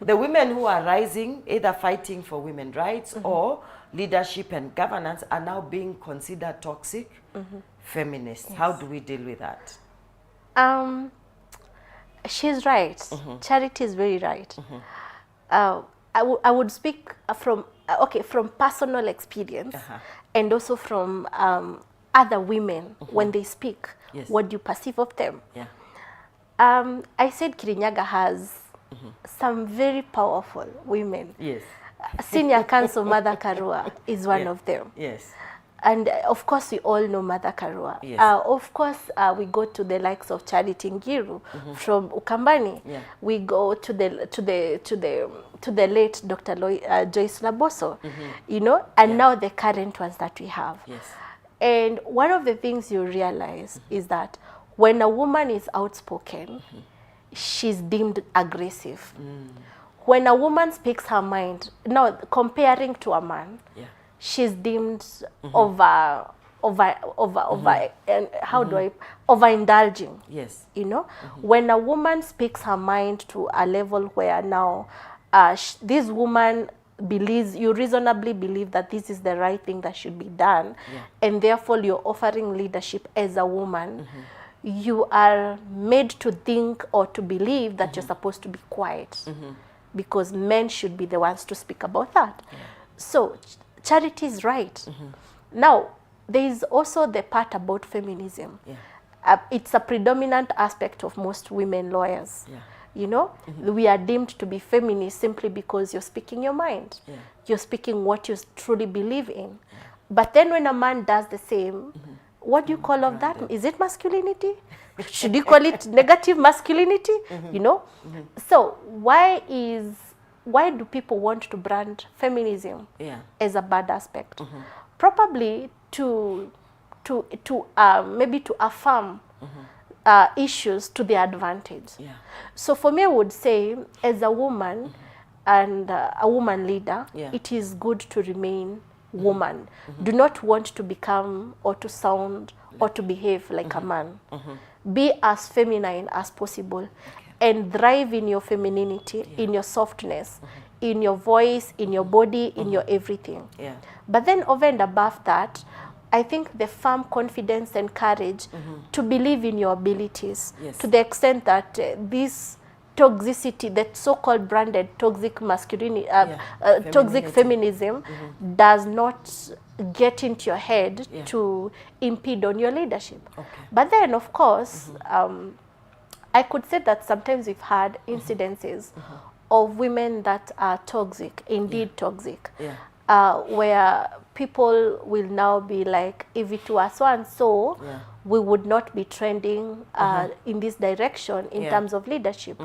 the women who are rising, either fighting for women's rights or leadership and governance, are now being considered toxic feminists. Yes. How do we deal with that? She's right. Charity is very right. I would speak from from personal experience and also from other women when they speak. Yes. What do you perceive of them? Yeah. I said Kirinyaga has some very powerful women. Yes. Senior Counsel Mother Karua is one of them. Yes. And of course, we all know Mother Karua. Yes. Of course, we go to the likes of Charity Ngiru from Ukambani. Yeah. We go to the late Dr. Joyce Laboso, you know, and now the current ones that we have. Yes. And one of the things you realize is that when a woman is outspoken, she's deemed aggressive. When a woman speaks her mind, now comparing to a man, she's deemed over and how do I overindulging. Yes. You know, when a woman speaks her mind to a level where now this woman believes, you reasonably believe that this is the right thing that should be done, and therefore you're offering leadership as a woman, you are made to think or to believe that you're supposed to be quiet because men should be the ones to speak about that. So Charity is right. Now, there is also the part about feminism. It's a predominant aspect of most women lawyers. You know, we are deemed to be feminist simply because you're speaking your mind. You're speaking what you truly believe in. But then when a man does the same, what do you call of that? Is it masculinity? Should you call it negative masculinity? You know? So why do people want to brand feminism as a bad aspect? Probably to maybe to affirm issues to their advantage. So for me, I would say, as a woman and a woman leader, it is good to remain woman. Do not want to become or to sound or to behave like a man. Be as feminine as possible and thrive in your femininity, in your softness, in your voice, in your body, in your everything. But then over and above that, I think the firm confidence and courage to believe in your abilities to the extent that this toxicity, that so-called branded toxic masculinity, toxic feminism does not get into your head to impede on your leadership. But then, of course, I could say that sometimes we've had incidences of women that are toxic, indeed toxic, where people will now be like, if it were so and so, we would not be trending in this direction in terms of leadership.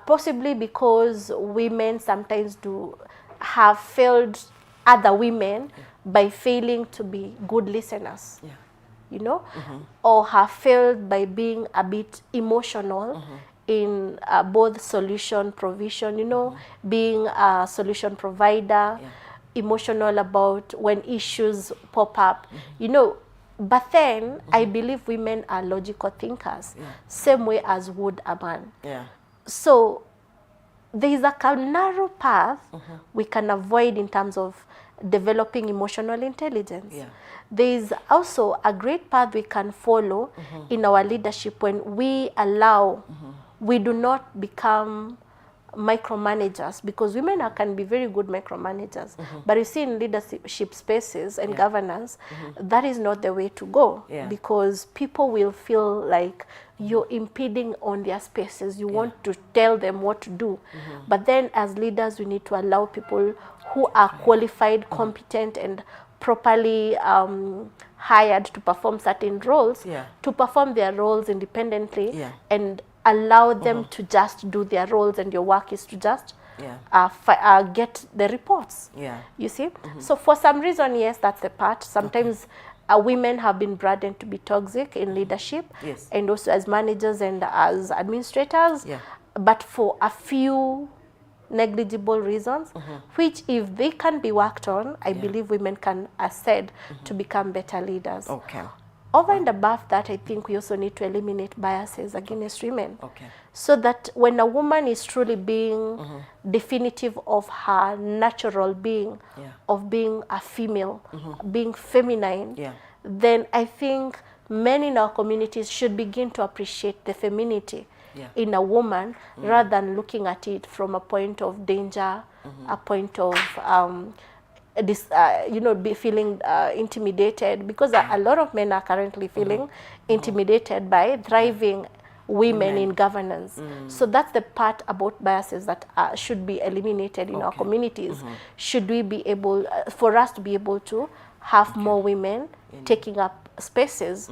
Possibly because women sometimes do have failed other women by failing to be good listeners, you know, or have failed by being a bit emotional in both solution provision, you know, being a solution provider, emotional about when issues pop up, you know. But then I believe women are logical thinkers, same way as would a man. So there is a narrow path we can avoid in terms of developing emotional intelligence. There is also a great path we can follow in our leadership when we allow, we do not become micromanagers, because women can be very good micromanagers, but you see in leadership spaces and governance, that is not the way to go, because people will feel like you're impeding on their spaces. You want to tell them what to do, but then as leaders we need to allow people who are qualified, competent and properly hired to perform certain roles to perform their roles independently and allow them to just do their roles, and your work is to just get the reports. You see? So for some reason, yes, that's the part. Sometimes women have been branded to be toxic in leadership and also as managers and as administrators. But for a few negligible reasons, which if they can be worked on, I believe women can ascend to become better leaders. Okay. Over and above that, I think we also need to eliminate biases against women. Okay. So that when a woman is truly being definitive of her natural being, of being a female, being feminine, then I think men in our communities should begin to appreciate the femininity in a woman rather than looking at it from a point of danger, a point of be feeling intimidated, because a lot of men are currently feeling intimidated by thriving women in governance. So that's the part about biases that should be eliminated in our communities. Should we be able, for us to be able to have more women taking up spaces.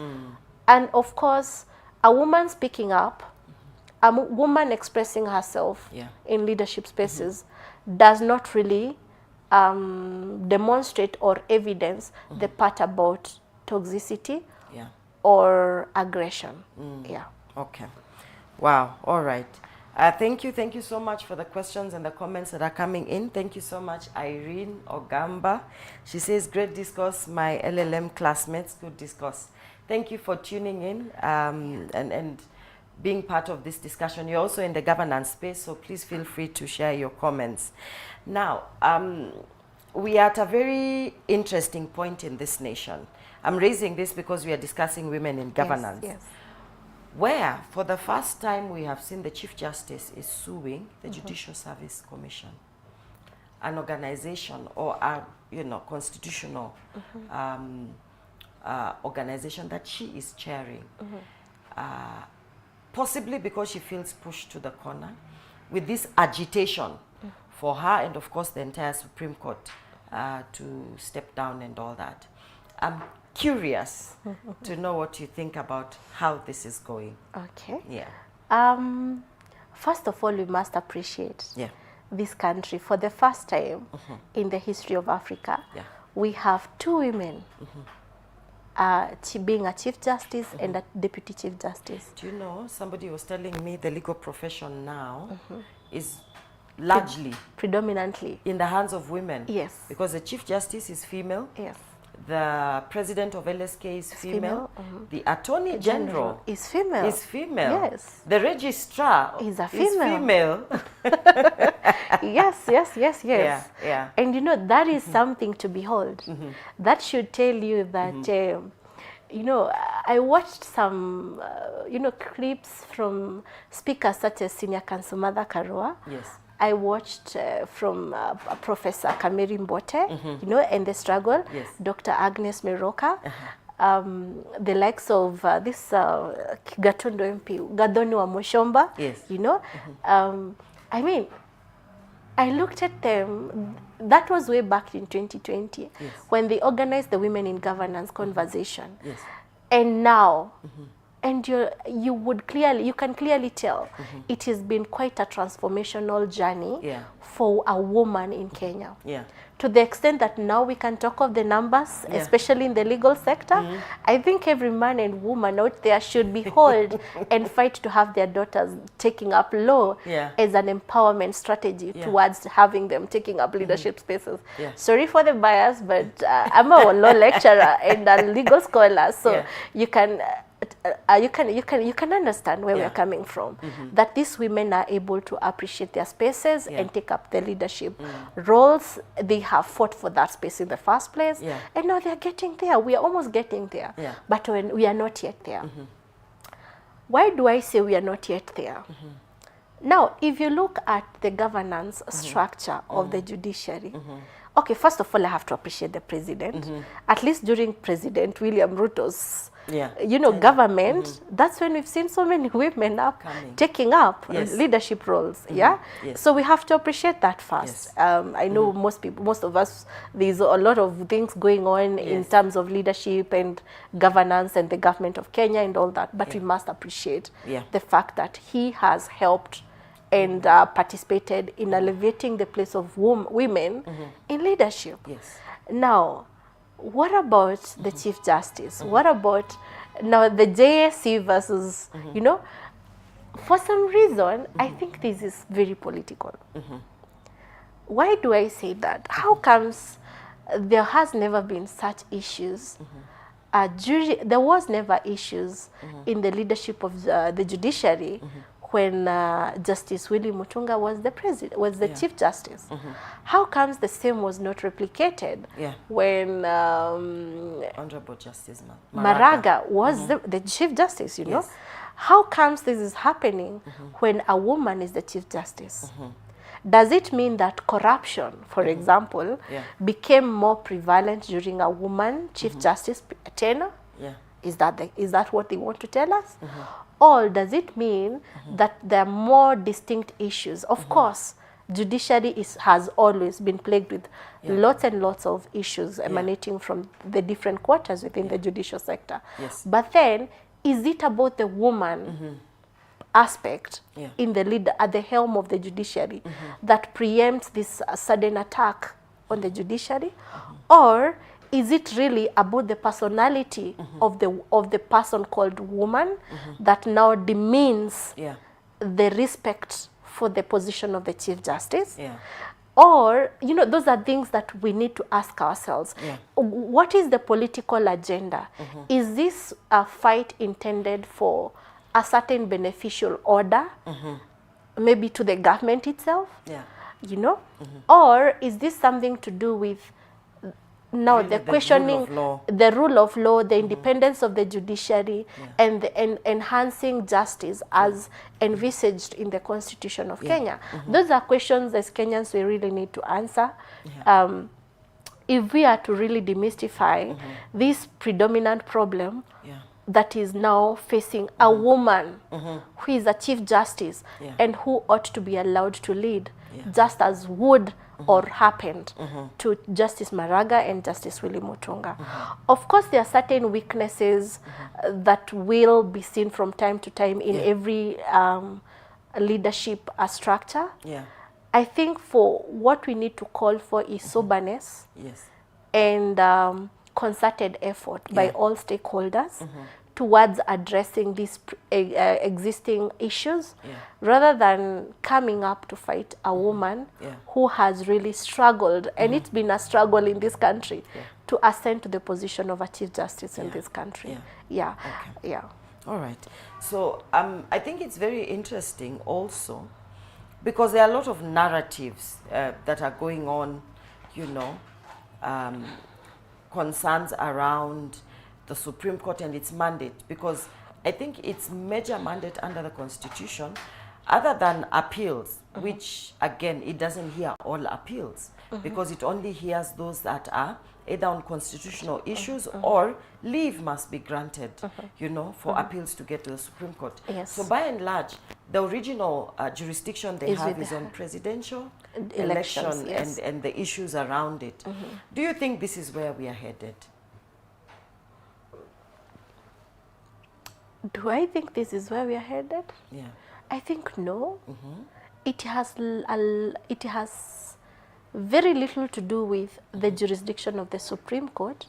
And of course, a woman speaking up, a woman expressing herself in leadership spaces does not really demonstrate or evidence the part about toxicity or aggression. Okay. Wow. All right. Thank you so much for the questions and the comments that are coming in. Thank you so much, Irene Ogamba. She says, great discourse, my LLM classmates, good discourse. Thank you for tuning in and being part of this discussion. You're also in the governance space, so please feel free to share your comments. Now, we are at a very interesting point in this nation. I'm raising this because we are discussing women in governance. Yes. Where, for the first time, we have seen the Chief Justice is suing the Judicial Service Commission, an organization or a constitutional organization that she is chairing, possibly because she feels pushed to the corner with this agitation for her and, of course, the entire Supreme Court to step down and all that. I'm curious to know what you think about how this is going. Okay. Yeah. First of all, we must appreciate this country. For the first time in the history of Africa, we have two women being a Chief Justice and a Deputy Chief Justice. Do you know, somebody was telling me the legal profession now is largely, predominantly, in the hands of women. Yes. Because the Chief Justice is female. Yes. The president of LSK is female. The Attorney General is female. Yes. The registrar is a female. Yes. Yeah. And that is something to behold. That should tell you that I watched some clips from speakers such as Senior Counsel Mother Karua. Yes. I watched from Professor Kameri Mbote, and the struggle, Dr. Agnes Meroka, the likes of this Gatondo MP, Gadoni wa Moshomba, I mean, I looked at them, that was way back in 2020, when they organized the Women in Governance conversation. And now, and you can clearly tell it has been quite a transformational journey for a woman in Kenya. To the extent that now we can talk of the numbers, especially in the legal sector. I think every man and woman out there should behold and fight to have their daughters taking up law as an empowerment strategy towards having them taking up leadership spaces. Sorry for the bias, but I'm a law lecturer and a legal scholar, so you can understand where we're coming from. That these women are able to appreciate their spaces and take up the leadership roles. They have fought for that space in the first place, and now they're getting there. We are almost getting there, but when we are not yet there. Why do I say we are not yet there? Now, if you look at the governance structure of the judiciary, okay, first of all, I have to appreciate the president. At least during President William Ruto's government, that's when we've seen so many women taking up leadership roles. So we have to appreciate that first. I know most of us, there's a lot of things going on in terms of leadership and governance and the government of Kenya and all that, but we must appreciate the fact that he has helped and participated in elevating the place of women in leadership. Now, what about the Chief Justice? What about now the JSC versus, for some reason, I think this is very political. why do I say that? How comes there has never been such issues? There was never issues in the leadership of the judiciary when Justice Willie Mutunga was the president, was the Chief Justice. How comes the same was not replicated when Honorable Justice Maraga was the Chief Justice, you know? How comes this is happening when a woman is the Chief Justice? Does it mean that corruption, for example, became more prevalent during a woman Chief Justice tenure? Is that what they want to tell us? Or does it mean that there are more distinct issues? Of course, judiciary has always been plagued with lots and lots of issues emanating from the different quarters within the judicial sector. But then, is it about the woman aspect in the lead at the helm of the judiciary that preempts this sudden attack on the judiciary? Or is it really about the personality of the person called woman that now demeans the respect for the position of the Chief Justice? Or, you know, those are things that we need to ask ourselves. What is the political agenda? Is this a fight intended for a certain beneficial order, maybe to the government itself, you know? Or is this something to do with now really the questioning the rule of law, the independence of the judiciary, and enhancing justice as envisaged in the Constitution of Kenya? Those are questions as Kenyans we really need to answer. If we are to really demystify this predominant problem that is now facing a woman who is a Chief Justice and who ought to be allowed to lead, just as would or happened to Justice Maraga and Justice Willie Mutunga. Of course, there are certain weaknesses that will be seen from time to time in every leadership structure. I think for what we need to call for is soberness and concerted effort by all stakeholders towards addressing these existing issues, rather than coming up to fight a woman who has really struggled, and it's been a struggle in this country, to ascend to the position of a Chief Justice in this country. All right. So I think it's very interesting also, because there are a lot of narratives that are going on, you know, concerns around the Supreme Court and its mandate, because I think its major mandate under the Constitution, other than appeals, which again, it doesn't hear all appeals, because it only hears those that are either on constitutional issues or leave must be granted, you know, for appeals to get to the Supreme Court. So by and large, the original jurisdiction they have is on presidential election and the issues around it. Do you think this is where we are headed? Do I think this is where we are headed? I think no. It has very little to do with the jurisdiction of the Supreme Court.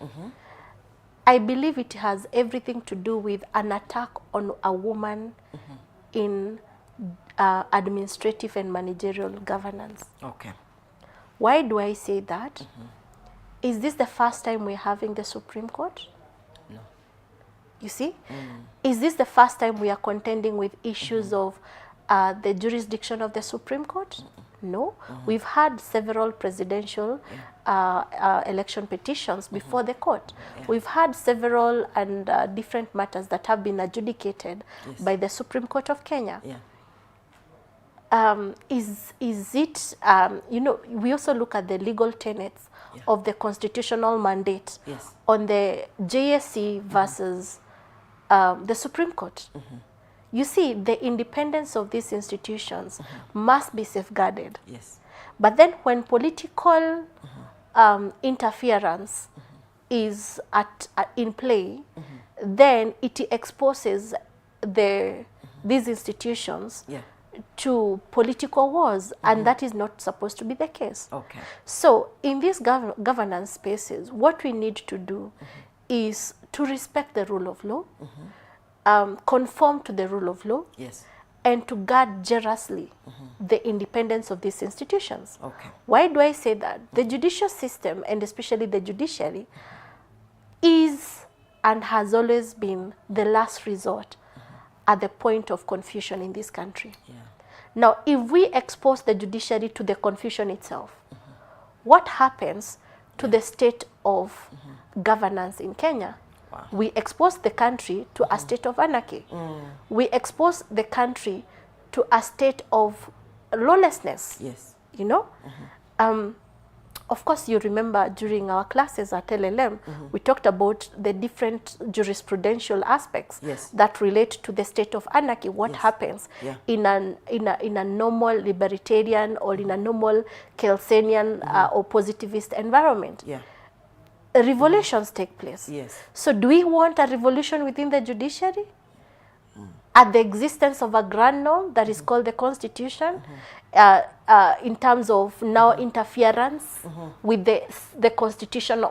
I believe it has everything to do with an attack on a woman in administrative and managerial governance. Why do I say that? Is this the first time we're having the Supreme Court? You see? Is this the first time we are contending with issues of the jurisdiction of the Supreme Court? No. We've had several presidential election petitions before the court. We've had several and different matters that have been adjudicated by the Supreme Court of Kenya. Is it, you know, we also look at the legal tenets of the constitutional mandate on the JSC versus the Supreme Court. You see, the independence of these institutions must be safeguarded. But then when political interference is in play, then it exposes these institutions to political wars, and that is not supposed to be the case. So in these governance spaces, what we need to do is to respect the rule of law, conform to the rule of law, and to guard jealously the independence of these institutions. Okay. Why do I say that? The judicial system, and especially the judiciary, is and has always been the last resort at the point of confusion in this country. Yeah. Now, if we expose the judiciary to the confusion itself, what happens to the state of governance in Kenya? Wow. We expose the country to a state of anarchy. We expose the country to a state of lawlessness. Yes. You know? Of course, you remember during our classes at LLM, we talked about the different jurisprudential aspects Yes. that relate to the state of anarchy. What Yes. happens Yeah. in a normal libertarian or in a normal Kelsenian or positivist environment? Yeah. Revolutions take place. Yes. So do we want a revolution within the judiciary? At the existence of a grand norm that is called the Constitution, in terms of now interference with the constitutional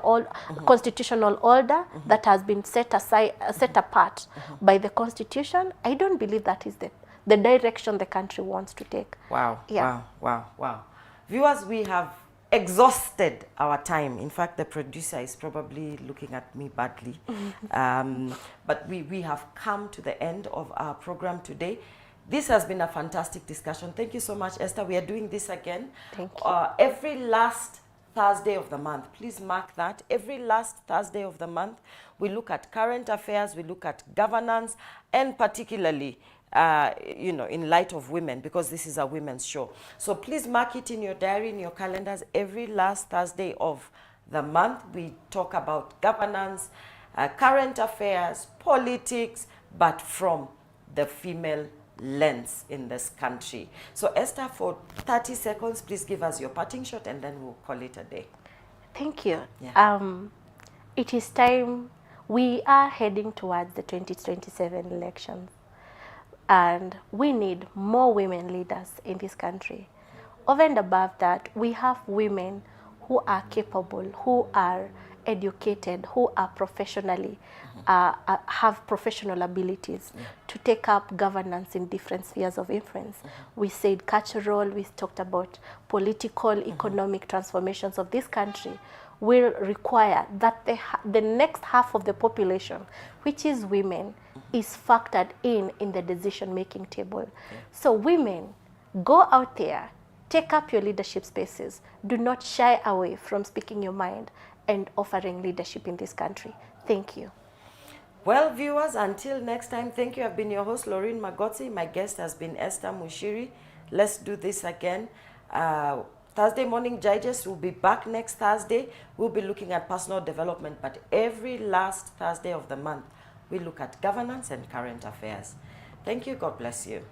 order that has been set apart by the Constitution? I don't believe that is the direction the country wants to take. Wow. Yeah. Wow. Viewers, we have exhausted our time. In fact, the producer is probably looking at me badly. But we have come to the end of our program today. This has been a fantastic discussion. Thank you so much, Esther. We are doing this again. Thank you. Every last Thursday of the month. Please mark that. Every last Thursday of the month, we look at current affairs, we look at governance, and particularly in light of women, because this is a women's show. So please mark it in your diary, in your calendars. Every last Thursday of the month, we talk about governance, current affairs, politics, but from the female lens in this country. So Esther, for 30 seconds, please give us your parting shot, and then we'll call it a day. Thank you. Yeah. It is time. We are heading towards the 2027 elections. And we need more women leaders in this country. Over and above that, we have women who are capable, who are educated, who are professionally, have professional abilities to take up governance in different spheres of influence. We said cultural, we talked about political, economic transformations of this country will require that the next half of the population, which is women, is factored in the decision-making table. So women, go out there, take up your leadership spaces. Do not shy away from speaking your mind and offering leadership in this country. Thank you. Well, viewers, until next time, thank you. I've been your host, Laureen Magotsi. My guest has been Esther Muchiri. Let's do this again. Thursday Morning Digest will be back next Thursday. We'll be looking at personal development, but every last Thursday of the month, we look at governance and current affairs. Thank you. God bless you.